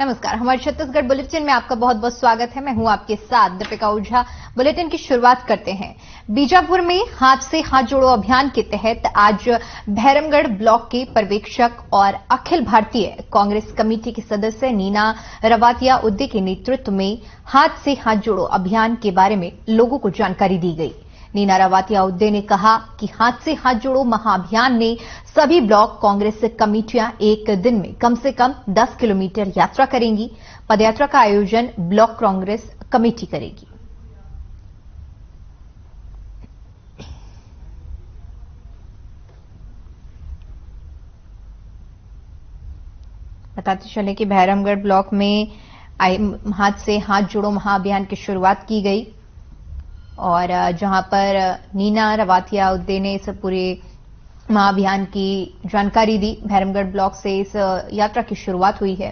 नमस्कार। हमारे छत्तीसगढ़ बुलेटिन में आपका बहुत बहुत स्वागत है। मैं हूं आपके साथ दीपिका ओझा। बुलेटिन की शुरुआत करते हैं। बीजापुर में हाथ से हाथ जोड़ो अभियान के तहत आज भैरमगढ़ ब्लॉक के पर्यवेक्षक और अखिल भारतीय कांग्रेस कमेटी के सदस्य नीना रवातिया उद्दे के नेतृत्व में हाथ से हाथ जोड़ो अभियान के बारे में लोगों को जानकारी दी गई। नीना रवातिया उद्दे ने कहा कि हाथ से हाथ जोड़ो महाअभियान में सभी ब्लॉक कांग्रेस कमेटियां एक दिन में कम से कम 10 किलोमीटर यात्रा करेंगी। पदयात्रा का आयोजन ब्लॉक कांग्रेस कमेटी करेगी। बताते चले कि भैरमगढ़ ब्लॉक में हाथ से हाथ जोड़ो महाअभियान की शुरुआत की गई और जहां पर नीना रवातिया उद्दे ने इस पूरे महाअभियान की जानकारी दी। भैरमगढ़ ब्लॉक से इस यात्रा की शुरुआत हुई है।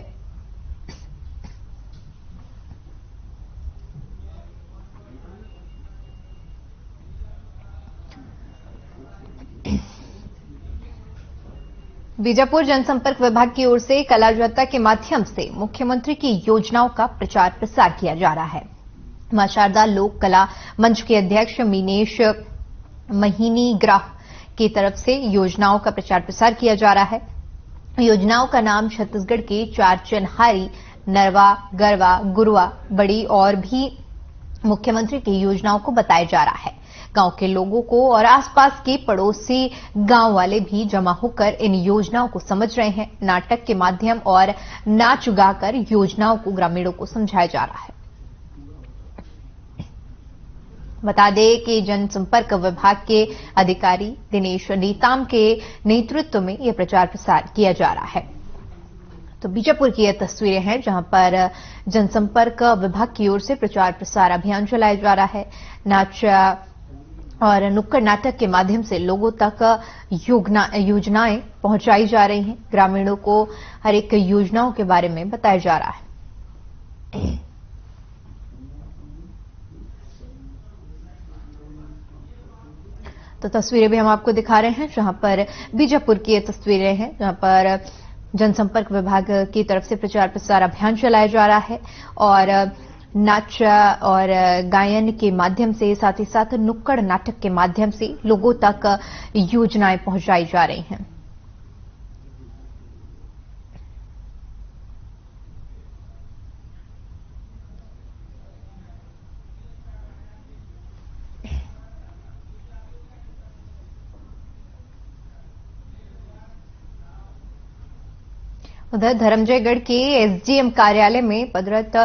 बीजापुर जनसंपर्क विभाग की ओर से कला जात्रा के माध्यम से मुख्यमंत्री की योजनाओं का प्रचार प्रसार किया जा रहा है। मां शारदा लोक कला मंच के अध्यक्ष मीनेश महीनी ग्राह की तरफ से योजनाओं का प्रचार प्रसार किया जा रहा है। योजनाओं का नाम छत्तीसगढ़ के 4 चिन्हारी, नरवा, गरवा, गुरुआ, बड़ी और भी मुख्यमंत्री की योजनाओं को बताया जा रहा है। गांव के लोगों को और आसपास के पड़ोसी गांव वाले भी जमा होकर इन योजनाओं को समझ रहे हैं। नाटक के माध्यम और नाच गाकर योजनाओं को ग्रामीणों को समझाया जा रहा है। बता दें कि जनसंपर्क विभाग के अधिकारी दिनेश नेताम के नेतृत्व में यह प्रचार प्रसार किया जा रहा है। तो बीजापुर की ये तस्वीरें हैं जहां पर जनसंपर्क विभाग की ओर से प्रचार प्रसार अभियान चलाया जा रहा है। नाच और नुक्कड़ नाटक के माध्यम से लोगों तक योजनाएं पहुंचाई जा रही हैं। ग्रामीणों को हर एक योजनाओं के बारे में बताया जा रहा है। तो तस्वीरें भी हम आपको दिखा रहे हैं जहां पर बीजापुर की ये तस्वीरें हैं जहां पर जनसंपर्क विभाग की तरफ से प्रचार प्रसार अभियान चलाया जा रहा है और नाच और गायन के माध्यम से साथ ही साथ नुक्कड़ नाटक के माध्यम से लोगों तक योजनाएं पहुंचाई जा रही हैं। उधर धर्मजयगढ़ के एसडीएम कार्यालय में पदरत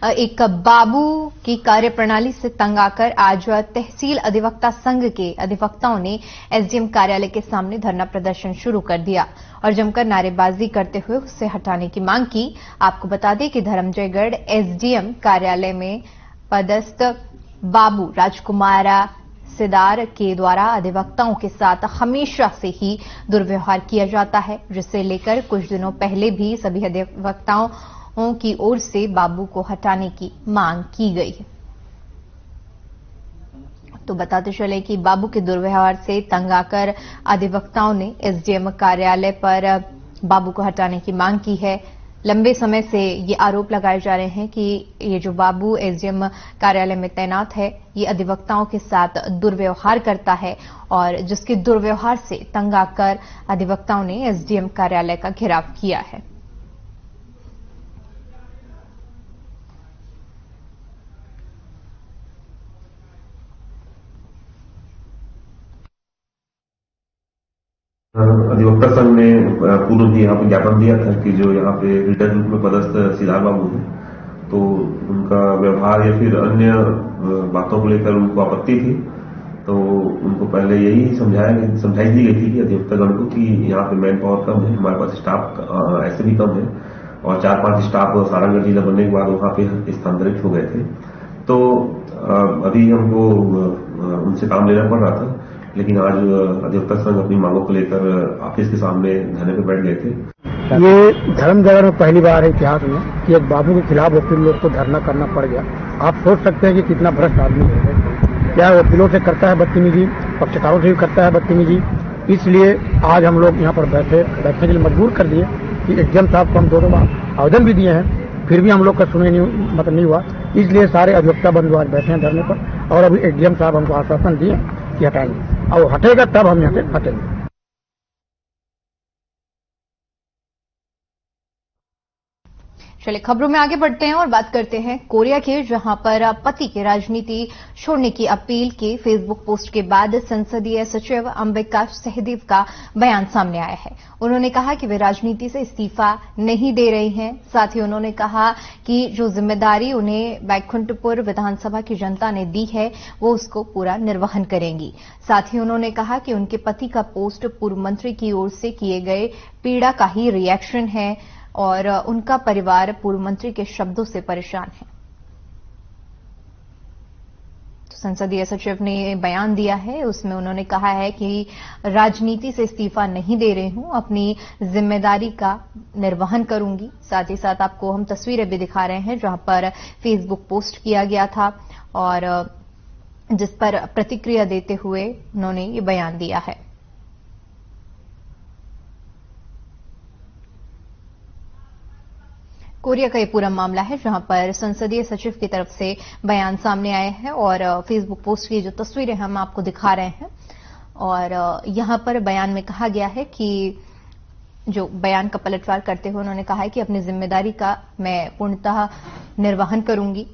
एक बाबू की कार्यप्रणाली से तंग आकर आज तहसील अधिवक्ता संघ के अधिवक्ताओं ने एसडीएम कार्यालय के सामने धरना प्रदर्शन शुरू कर दिया और जमकर नारेबाजी करते हुए उससे हटाने की मांग की। आपको बता दें कि धर्मजयगढ़ एसडीएम कार्यालय में पदस्थ बाबू राजकुमार सिदार के द्वारा अधिवक्ताओं के साथ हमेशा से ही दुर्व्यवहार किया जाता है, जिसे लेकर कुछ दिनों पहले भी सभी अधिवक्ताओं की ओर से बाबू को हटाने की मांग की गई है। तो बताते चले कि बाबू के दुर्व्यवहार से तंग आकर अधिवक्ताओं ने एसडीएम कार्यालय पर बाबू को हटाने की मांग की है। लंबे समय से ये आरोप लगाए जा रहे हैं कि ये जो बाबू एसडीएम कार्यालय में तैनात है ये अधिवक्ताओं के साथ दुर्व्यवहार करता है और जिसके दुर्व्यवहार से तंग आकर अधिवक्ताओं ने एसडीएम कार्यालय का घेराव किया है। अधिवक्ता संघ ने पूर्व भी यहाँ पे ज्ञापन दिया था कि जो यहाँ पे रिटर्न रूप में पदस्थ सिदार बाबू है तो उनका व्यवहार या फिर अन्य बातों को लेकर उनको आपत्ति थी। तो उनको पहले यही समझाई दी गई थी कि अधिवक्तागण को कि यहाँ पे मैन पावर कम है, हमारे पास स्टाफ ऐसे भी कम है और 4-5 स्टाफ सारंगढ़ जिला बनने के बाद वहां पे स्थानांतरित हो गए थे। तो अभी हमको उनसे काम लेना पड़ रहा था, लेकिन आज अधिवक्ता संघ अपनी मांगों को लेकर ऑफिस के सामने धरने पर बैठ गए थे। ये धर्मजयगढ़ में पहली बार है इतिहास में कि एक बाबू के खिलाफ वकील लोग को धरना करना पड़ गया। आप सोच सकते हैं कि कितना भ्रष्ट आदमी है। क्या वकीलों से करता है बदतमीजी, पक्षकारों से भी करता है बदतमीजी। इसलिए आज हम लोग यहाँ पर बैठने के लिए मजबूर कर दिए कि एग्जाम साहब को हम 2 बार आवेदन भी दिए हैं, फिर भी हम लोग का सुने नहीं हुआ। इसलिए सारे अधिवक्ता बंधु आज बैठे हैं धरने पर और अभी एडीएम साहब हमको आश्वासन दिए कि हटाएंगे और हटेगा तब हम यहाँ से हटेंगे। चलिए खबरों में आगे बढ़ते हैं और बात करते हैं कोरिया के, जहां पर पति के राजनीति छोड़ने की अपील के फेसबुक पोस्ट के बाद संसदीय सचिव अंबिका सहदेव का बयान सामने आया है। उन्होंने कहा कि वे राजनीति से इस्तीफा नहीं दे रही हैं। साथ ही उन्होंने कहा कि जो जिम्मेदारी उन्हें बैकुंठपुर विधानसभा की जनता ने दी है वो उसको पूरा निर्वहन करेंगी। साथ ही उन्होंने कहा कि उनके पति का पोस्ट पूर्व मंत्री की ओर से किए गए पीड़ा का ही रिएक्शन है और उनका परिवार पूर्व मंत्री के शब्दों से परेशान है। तो संसदीय सचिव ने बयान दिया है, उसमें उन्होंने कहा है कि राजनीति से इस्तीफा नहीं दे रही हूं, अपनी जिम्मेदारी का निर्वहन करूंगी। साथ ही साथ आपको हम तस्वीरें भी दिखा रहे हैं जहां पर फेसबुक पोस्ट किया गया था और जिस पर प्रतिक्रिया देते हुए उन्होंने ये बयान दिया है। कोरिया का ये पूरा मामला है जहां पर संसदीय सचिव की तरफ से बयान सामने आया है और फेसबुक पोस्ट की जो तस्वीरें हम आपको दिखा रहे हैं और यहां पर बयान में कहा गया है कि जो बयान का पलटवार करते हुए उन्होंने कहा है कि अपनी जिम्मेदारी का मैं पूर्णतः निर्वहन करूंगी।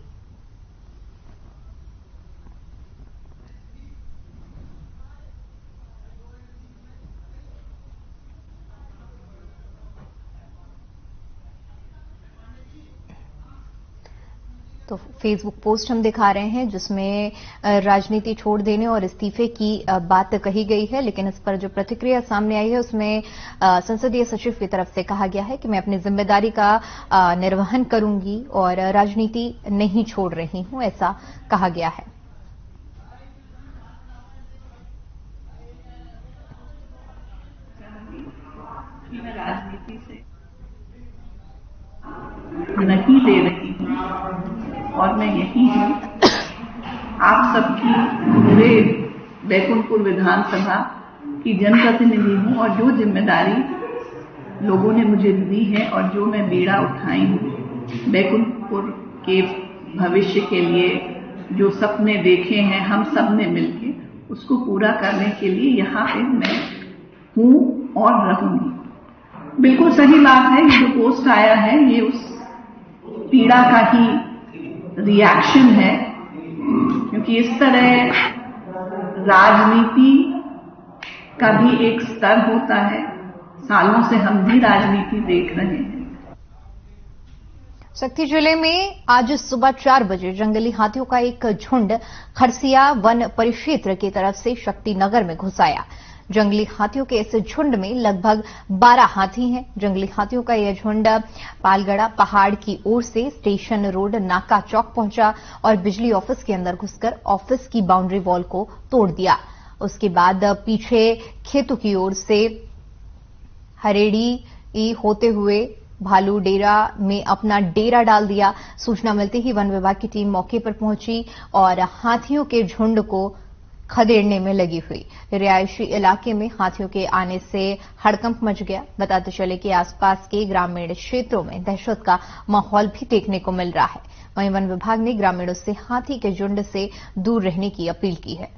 तो फेसबुक पोस्ट हम दिखा रहे हैं जिसमें राजनीति छोड़ देने और इस्तीफे की बात कही गई है, लेकिन इस पर जो प्रतिक्रिया सामने आई है उसमें संसदीय सचिव की तरफ से कहा गया है कि मैं अपनी जिम्मेदारी का निर्वहन करूंगी और राजनीति नहीं छोड़ रही हूं, ऐसा कहा गया है। मैं राजनीति से नहीं ले रही हूं और मैं यही हूं, आप सबकी पूरे बैकुंठपुर विधानसभा की जनप्रतिनिधि हूं और जो जिम्मेदारी लोगों ने मुझे दी है और जो मैं बीड़ा उठाई हूं बैकुंठपुर के भविष्य के लिए, जो सपने देखे हैं हम सब ने मिलके उसको पूरा करने के लिए यहाँ पे मैं हूं और रहूंगी। बिल्कुल सही बात है, ये जो पोस्ट आया है ये उस पीड़ा का ही रिएक्शन है, क्योंकि इस तरह राजनीति का भी एक स्तर होता है। सालों से हम भी राजनीति देख रहे हैं। शक्ति जिले में आज सुबह 4 बजे जंगली हाथियों का एक झुंड खरसिया वन परिक्षेत्र की तरफ से शक्ति नगर में घुस आया। जंगली हाथियों के इस झुंड में लगभग 12 हाथी हैं। जंगली हाथियों का यह झुंड पालगड़ा पहाड़ की ओर से स्टेशन रोड नाका चौक पहुंचा और बिजली ऑफिस के अंदर घुसकर ऑफिस की बाउंड्री वॉल को तोड़ दिया। उसके बाद पीछे खेतों की ओर से हरेड़ी होते हुए भालू डेरा में अपना डेरा डाल दिया। सूचना मिलते ही वन विभाग की टीम मौके पर पहुंची और हाथियों के झुंड को खदेड़ने में लगी हुई। रिहायशी इलाके में हाथियों के आने से हड़कंप मच गया। बताते चले कि आसपास के ग्रामीण क्षेत्रों में दहशत का माहौल भी देखने को मिल रहा है। वहीं वन विभाग ने ग्रामीणों से हाथी के झुंड से दूर रहने की अपील की है।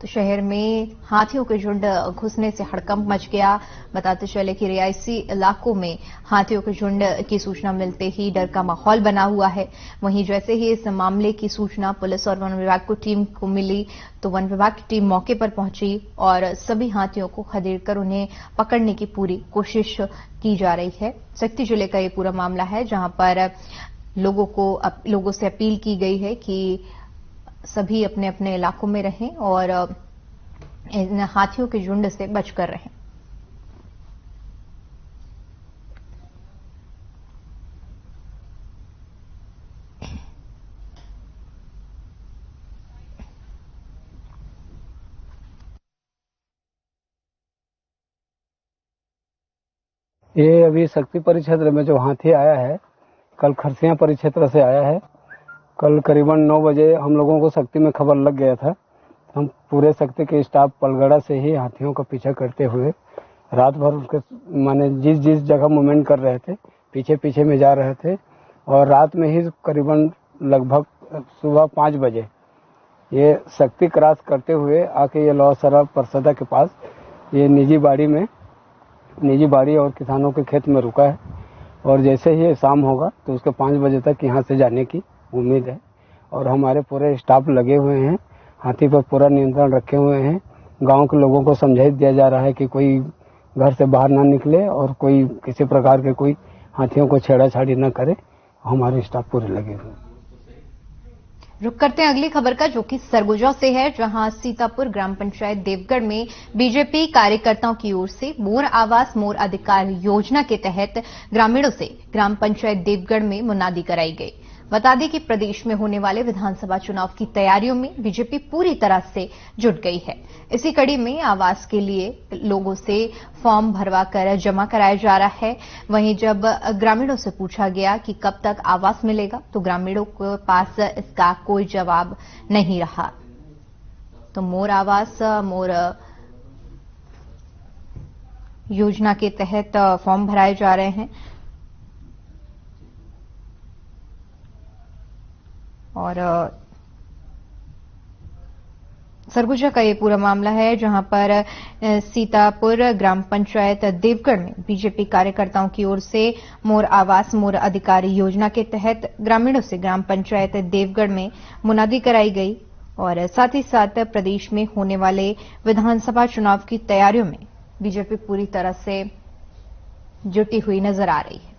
तो शहर में हाथियों के झुंड घुसने से हड़कंप मच गया। बताते चले कि रिहायशी इलाकों में हाथियों के झुंड की सूचना मिलते ही डर का माहौल बना हुआ है। वहीं जैसे ही इस मामले की सूचना पुलिस और वन विभाग को टीम को मिली तो वन विभाग की टीम मौके पर पहुंची और सभी हाथियों को खदेड़कर उन्हें पकड़ने की पूरी कोशिश की जा रही है। शक्ति जिले का ये पूरा मामला है जहां पर लोगों से अपील की गई है कि सभी अपने अपने इलाकों में रहें और इन हाथियों के झुंड से बचकर रहें। ये अभी शक्ति परिक्षेत्र में जो हाथी आया है, कल खरसिया परिक्षेत्र से आया है। कल करीबन 9 बजे हम लोगों को शक्ति में खबर लग गया था। हम पूरे शक्ति के स्टाफ पलगड़ा से ही हाथियों का पीछा करते हुए रात भर उनके माने जिस जिस जगह मूवमेंट कर रहे थे पीछे पीछे में जा रहे थे और रात में ही करीबन लगभग सुबह 5 बजे ये शक्ति क्रॉस करते हुए आके ये लौसरा परसदा के पास ये निजी बाड़ी और किसानों के खेत में रुका है और जैसे ही शाम होगा तो उसके 5 बजे तक यहाँ से जाने की उम्मीद है और हमारे पूरे स्टाफ लगे हुए हैं, हाथी पर पूरा नियंत्रण रखे हुए हैं। गांव के लोगों को समझाइश दिया जा रहा है कि कोई घर से बाहर ना निकले और कोई किसी प्रकार के कोई हाथियों को छेड़ाछाड़ी न करे। हमारे स्टाफ पूरे लगे हुए हैं। रुक करते हैं अगली खबर का, जो कि सरगुजा से है, जहां सीतापुर ग्राम पंचायत देवगढ़ में बीजेपी कार्यकर्ताओं की ओर से मोर आवास मोर अधिकार योजना के तहत ग्रामीणों से ग्राम पंचायत देवगढ़ में मुनादी कराई गई। बता दें कि प्रदेश में होने वाले विधानसभा चुनाव की तैयारियों में बीजेपी पूरी तरह से जुट गई है। इसी कड़ी में आवास के लिए लोगों से फॉर्म भरवाकर जमा कराया जा रहा है। वहीं जब ग्रामीणों से पूछा गया कि कब तक आवास मिलेगा तो ग्रामीणों के पास इसका कोई जवाब नहीं रहा। तो मोर आवास मोर योजना के तहत फॉर्म भराए जा रहे हैं और सरगुजा का ये पूरा मामला है, जहां पर सीतापुर ग्राम पंचायत देवगढ़ में बीजेपी कार्यकर्ताओं की ओर से मोर आवास मोर अधिकार योजना के तहत ग्रामीणों से ग्राम पंचायत देवगढ़ में मुनादी कराई गई और साथ ही साथ प्रदेश में होने वाले विधानसभा चुनाव की तैयारियों में बीजेपी पूरी तरह से जुटी हुई नजर आ रही है।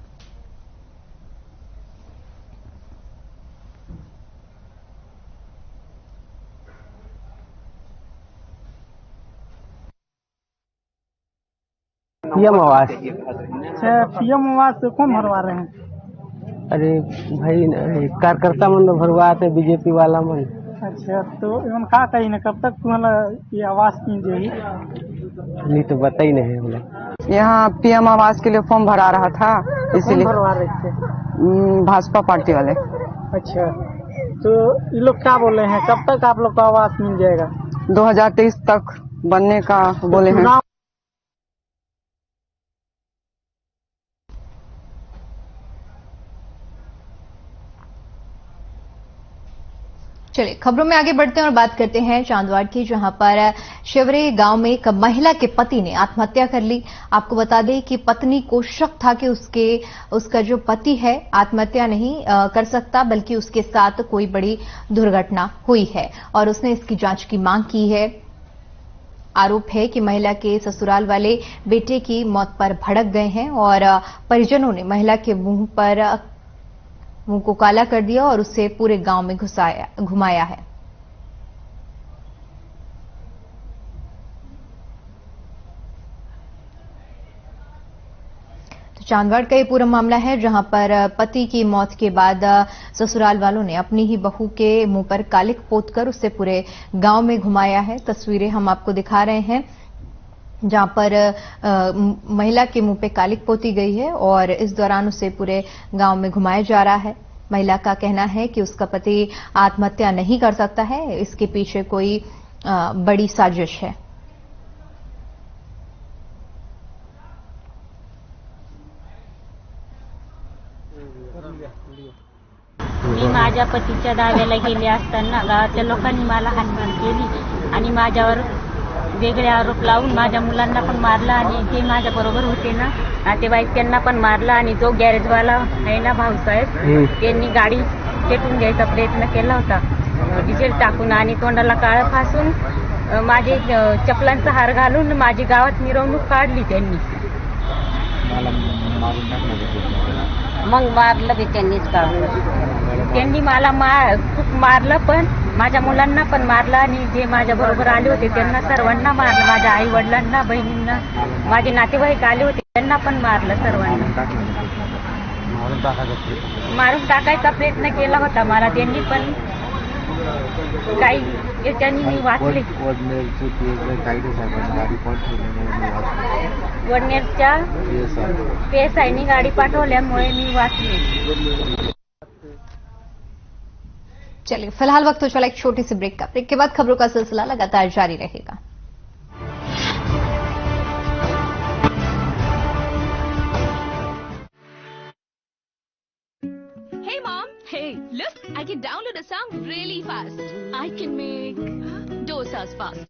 पीएम आवास। अच्छा, पीएम आवास से कौन भरवा रहे हैं? अरे भाई कार्यकर्ता मन भरवाते बीजेपी वाला मन। अच्छा, तो इवन का कही ना कब तक तुम्हारा ये आवास मिल जाएगी? नहीं तो बता ही नहीं हमने। यहाँ पीएम आवास के लिए फॉर्म भरा रहा था, इसीलिए भरवा रहे थे भाजपा पार्टी वाले। अच्छा, तो ये लोग क्या बोले हैं, कब तक आप लोग को आवास मिल जाएगा? 2023 तक बनने का बोले हैं। चलिए खबरों में आगे बढ़ते हैं और बात करते हैं चांदवाड़ की, जहां पर शिवरे गांव में एक महिला के पति ने आत्महत्या कर ली। आपको बता दें कि पत्नी को शक था कि उसका जो पति है आत्महत्या नहीं कर सकता, बल्कि उसके साथ कोई बड़ी दुर्घटना हुई है और उसने इसकी जांच की मांग की है। आरोप है कि महिला के ससुराल वाले बेटे की मौत पर भड़क गए हैं और परिजनों ने महिला के मुंह को काला कर दिया और उसे पूरे गांव में घुमाया है। तो चांदवाड़ का ये पूरा मामला है, जहां पर पति की मौत के बाद ससुराल वालों ने अपनी ही बहू के मुंह पर कालिक पोतकर उसे पूरे गांव में घुमाया है। तस्वीरें हम आपको दिखा रहे हैं जहां पर महिला के मुंह पे कालिक पोती गई है और इस दौरान उसे पूरे गांव में घुमाया जा रहा है। महिला का कहना है कि उसका पति आत्महत्या नहीं कर सकता है, इसके पीछे कोई बड़ी साजिश है। मी माझ्या पतीच्या दाव्याला गेले असताना गावाच्या लोकांनी मला हाणमार केली आणि माझ्यावर वेगळे आरोप लावून माझ्या मुलांना पण मारला आणि ते माझ्या बरोबर होते ना नातेवाईक त्यांना पण मारला आणि जो गॅरेजवाला आहे ना भाऊसाहेब त्यांनी गाडी पेटून घ्यायचा प्रयत्न केला होता डिझेल टाकून आणि तोंडाला काळं फासून माझे चपलांचा हार घालून माझी गावात मिरवणूक काढली त्यांनी। मग मारलं बी त्यांनीच काढून। त्यांनी मला खूप मारलं पण माझ्या मुलांना पण मारलं आणि जे माझ्या बरोबर आले होते त्यांना सर्वांना मारलं। माझ्या आई वडिलांना बहिणींना माझे नातेवाईक आले होते त्यांना पण मारलं सर्वांना। मारून टाकायचा प्रयत्न केला होता मला त्यांनी पण काही याच्यानी मी वाचले। वडनेरच्या PSIनी गाडी पाठवल्यामुळे मी वाचले। चलिए फिलहाल वक्त हो चला एक छोटी सी ब्रेक का। ब्रेक के बाद खबरों का सिलसिला लगातार जारी रहेगा। Hey mom, hey, look, I can download a song really fast. I can make dosas fast.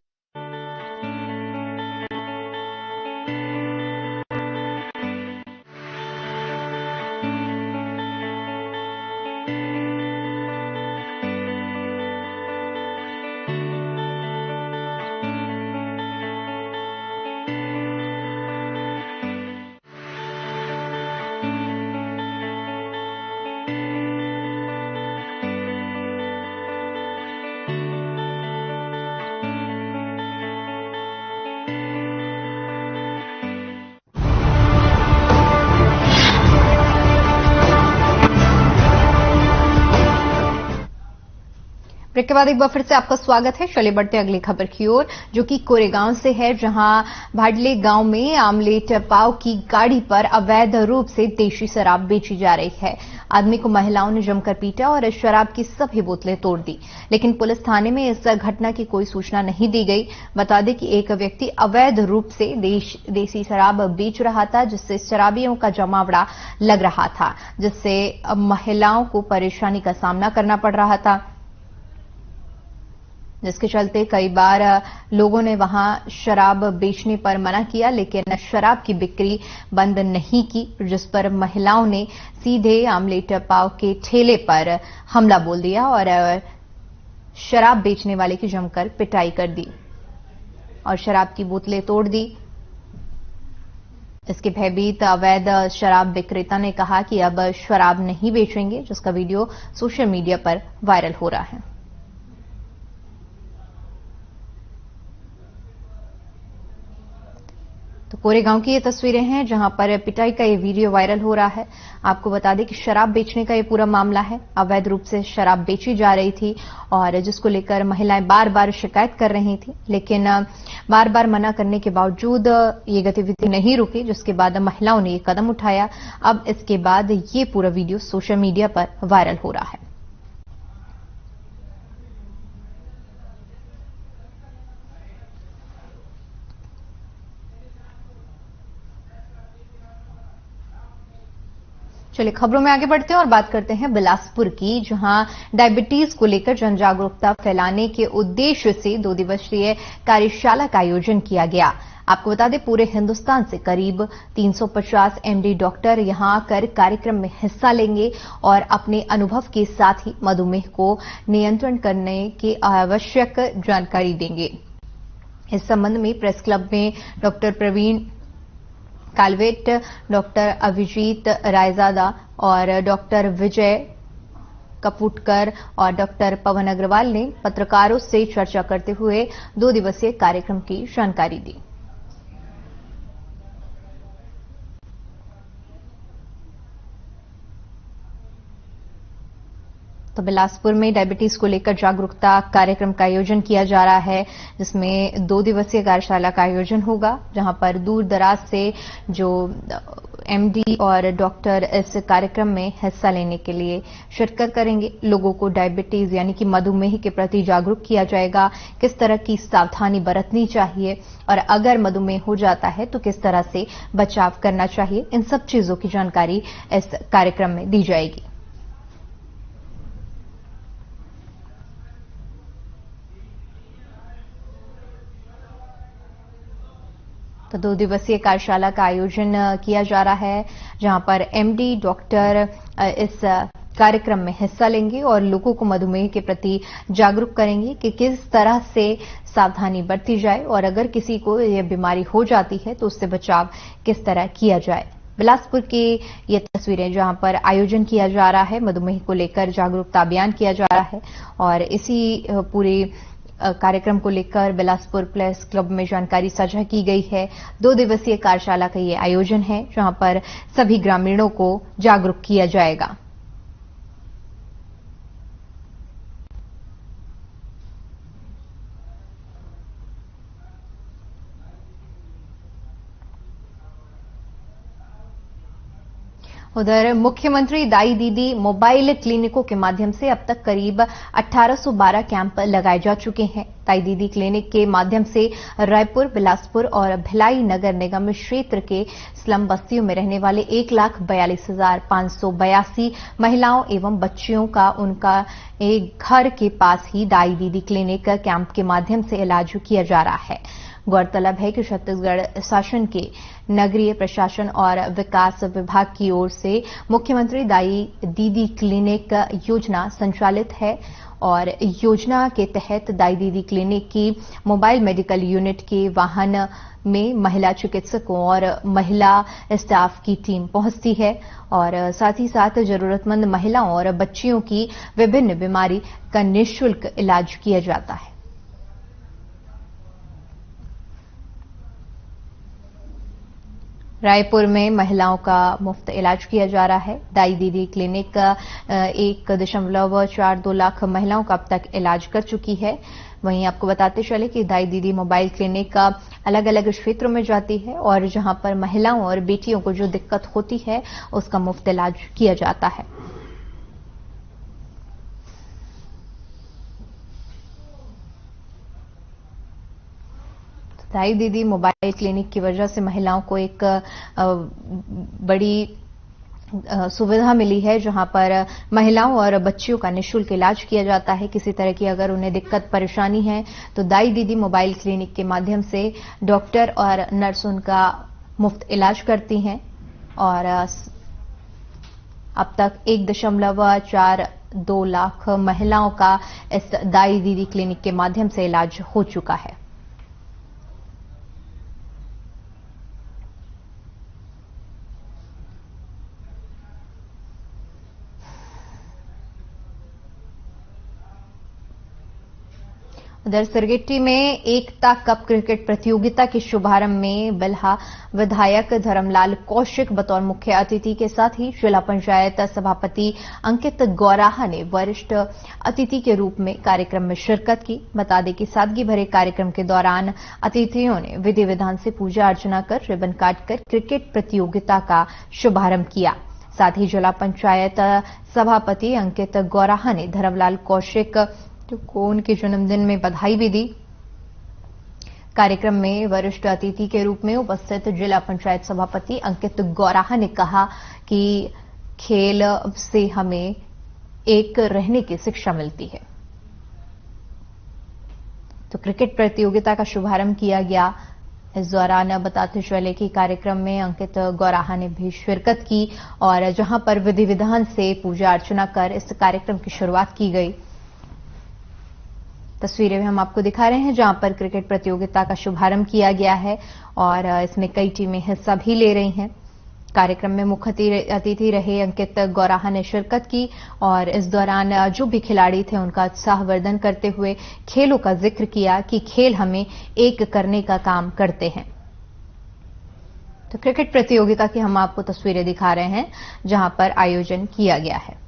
Break के बाद एक बार फिर से आपका स्वागत है। चलिए बढ़ते हैं अगली खबर की ओर, जो कि कोरेगांव से है, जहां भाडले गांव में आमलेट पाव की गाड़ी पर अवैध रूप से देशी शराब बेची जा रही है। आदमी को महिलाओं ने जमकर पीटा और इस शराब की सभी बोतलें तोड़ दी, लेकिन पुलिस थाने में इस घटना की कोई सूचना नहीं दी गई। बता दें कि एक व्यक्ति अवैध रूप से देसी शराब बेच रहा था, जिससे शराबियों का जमावड़ा लग रहा था, जिससे महिलाओं को परेशानी का सामना करना पड़ रहा था, जिसके चलते कई बार लोगों ने वहां शराब बेचने पर मना किया, लेकिन शराब की बिक्री बंद नहीं की, जिस पर महिलाओं ने सीधे आमलेट पाव के ठेले पर हमला बोल दिया और शराब बेचने वाले की जमकर पिटाई कर दी और शराब की बोतलें तोड़ दी। इसके भयभीत अवैध शराब विक्रेता ने कहा कि अब शराब नहीं बेचेंगे, जिसका वीडियो सोशल मीडिया पर वायरल हो रहा है। तो कोरेगांव की ये तस्वीरें हैं, जहां पर पिटाई का ये वीडियो वायरल हो रहा है। आपको बता दें कि शराब बेचने का ये पूरा मामला है। अवैध रूप से शराब बेची जा रही थी और जिसको लेकर महिलाएं बार बार शिकायत कर रही थी, लेकिन बार बार मना करने के बावजूद ये गतिविधि नहीं रुकी, जिसके बाद महिलाओं ने ये कदम उठाया। अब इसके बाद ये पूरा वीडियो सोशल मीडिया पर वायरल हो रहा है। चलिए खबरों में आगे बढ़ते हैं और बात करते हैं बिलासपुर की, जहां डायबिटीज को लेकर जन जागरूकता फैलाने के उद्देश्य से 2 दिवसीय कार्यशाला का आयोजन किया गया। आपको बता दें, पूरे हिंदुस्तान से करीब 350 एमडी डॉक्टर यहां आकर कार्यक्रम में हिस्सा लेंगे और अपने अनुभव के साथ ही मधुमेह को नियंत्रण करने की आवश्यक जानकारी देंगे। इस संबंध में प्रेस क्लब में डॉक्टर प्रवीण कालवेट, डॉक्टर अभिजीत रायजादा और डॉक्टर विजय कपूटकर और डॉक्टर पवन अग्रवाल ने पत्रकारों से चर्चा करते हुए 2 दिवसीय कार्यक्रम की जानकारी दी। तो बिलासपुर में डायबिटीज को लेकर जागरूकता कार्यक्रम का आयोजन किया जा रहा है, जिसमें 2 दिवसीय कार्यशाला का आयोजन होगा, जहां पर दूर दराज से जो एमडी और डॉक्टर इस कार्यक्रम में हिस्सा लेने के लिए शिरकत करेंगे। लोगों को डायबिटीज यानी कि मधुमेह के प्रति जागरूक किया जाएगा, किस तरह की सावधानी बरतनी चाहिए और अगर मधुमेह हो जाता है तो किस तरह से बचाव करना चाहिए। इन सब चीजों की जानकारी इस कार्यक्रम में दी जाएगी। तो 2 दिवसीय कार्यशाला का आयोजन किया जा रहा है, जहां पर एमडी डॉक्टर इस कार्यक्रम में हिस्सा लेंगे और लोगों को मधुमेह के प्रति जागरूक करेंगे कि किस तरह से सावधानी बरती जाए और अगर किसी को यह बीमारी हो जाती है तो उससे बचाव किस तरह किया जाए। बिलासपुर की ये तस्वीरें, जहां पर आयोजन किया जा रहा है, मधुमेह को लेकर जागरूकता अभियान किया जा रहा है और इसी पूरी कार्यक्रम को लेकर बिलासपुर प्रेस क्लब में जानकारी साझा की गई है। 2 दिवसीय कार्यशाला का ये आयोजन है, जहां पर सभी ग्रामीणों को जागरूक किया जाएगा। उधर मुख्यमंत्री दाई दीदी मोबाइल क्लिनिकों के माध्यम से अब तक करीब 1812 कैंप लगाए जा चुके हैं। दाई दीदी क्लिनिक के माध्यम से रायपुर, बिलासपुर और भिलाई नगर निगम क्षेत्र के स्लम बस्तियों में रहने वाले 1,42,582 महिलाओं एवं बच्चियों का उनका एक घर के पास ही दाई दीदी क्लिनिक कैंप के माध्यम से इलाज किया जा रहा है। गौरतलब है कि छत्तीसगढ़ शासन के नगरीय प्रशासन और विकास विभाग की ओर से मुख्यमंत्री दाई दीदी क्लिनिक योजना संचालित है और योजना के तहत दाई दीदी क्लिनिक की मोबाइल मेडिकल यूनिट के वाहन में महिला चिकित्सकों और महिला स्टाफ की टीम पहुंचती है और साथ ही साथ जरूरतमंद महिलाओं और बच्चियों की विभिन्न बीमारी का निःशुल्क इलाज किया जाता है। रायपुर में महिलाओं का मुफ्त इलाज किया जा रहा है। दाई दीदी क्लिनिक 1.42 लाख महिलाओं का अब तक इलाज कर चुकी है। वहीं आपको बताते चले कि दाई दीदी मोबाइल क्लिनिक अलग अलग क्षेत्रों में जाती है और जहां पर महिलाओं और बेटियों को जो दिक्कत होती है उसका मुफ्त इलाज किया जाता है। दाई दीदी मोबाइल क्लिनिक की वजह से महिलाओं को एक बड़ी सुविधा मिली है, जहां पर महिलाओं और बच्चियों का निःशुल्क इलाज किया जाता है। किसी तरह की अगर उन्हें दिक्कत परेशानी है तो दाई दीदी मोबाइल क्लिनिक के माध्यम से डॉक्टर और नर्स उनका मुफ्त इलाज करती हैं और अब तक 1.42 लाख महिलाओं का इस दाई दीदी क्लिनिक के माध्यम से इलाज हो चुका है। उधर सिरगिट्टी में एकता कप क्रिकेट प्रतियोगिता के शुभारंभ में बिल्हा विधायक धर्मलाल कौशिक बतौर मुख्य अतिथि के साथ ही जिला पंचायत सभापति अंकित गौराहा ने वरिष्ठ अतिथि के रूप में कार्यक्रम में शिरकत की। बता दें कि सादगी भरे कार्यक्रम के दौरान अतिथियों ने विधि विधान से पूजा अर्चना कर रिबन काटकर क्रिकेट प्रतियोगिता का शुभारंभ किया। साथ ही जिला पंचायत सभापति अंकित गौराहा ने धर्मलाल कौशिक को उनके जन्मदिन में बधाई भी दी। कार्यक्रम में वरिष्ठ अतिथि के रूप में उपस्थित जिला पंचायत सभापति अंकित गौराहा ने कहा कि खेल से हमें एक रहने की शिक्षा मिलती है। तो क्रिकेट प्रतियोगिता का शुभारंभ किया गया। इस दौरान बताते चले कि कार्यक्रम में अंकित गौराहा ने भी शिरकत की और जहां पर विधि विधान से पूजा अर्चना कर इस कार्यक्रम की शुरुआत की गई। तस्वीरें भी हम आपको दिखा रहे हैं जहां पर क्रिकेट प्रतियोगिता का शुभारंभ किया गया है और इसमें कई टीमें हिस्सा भी ले रही हैं। कार्यक्रम में मुख्य अतिथि रहे अंकित गौराहा ने शिरकत की और इस दौरान जो भी खिलाड़ी थे उनका उत्साहवर्धन करते हुए खेलों का जिक्र किया कि खेल हमें एक करने का काम करते हैं। तो क्रिकेट प्रतियोगिता की हम आपको तस्वीरें दिखा रहे हैं जहां पर आयोजन किया गया है।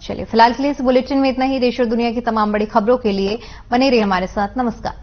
चलिए फिलहाल के लिए इस बुलेटिन में इतना ही। देश और दुनिया की तमाम बड़ी खबरों के लिए बने रहिए हमारे साथ। नमस्कार।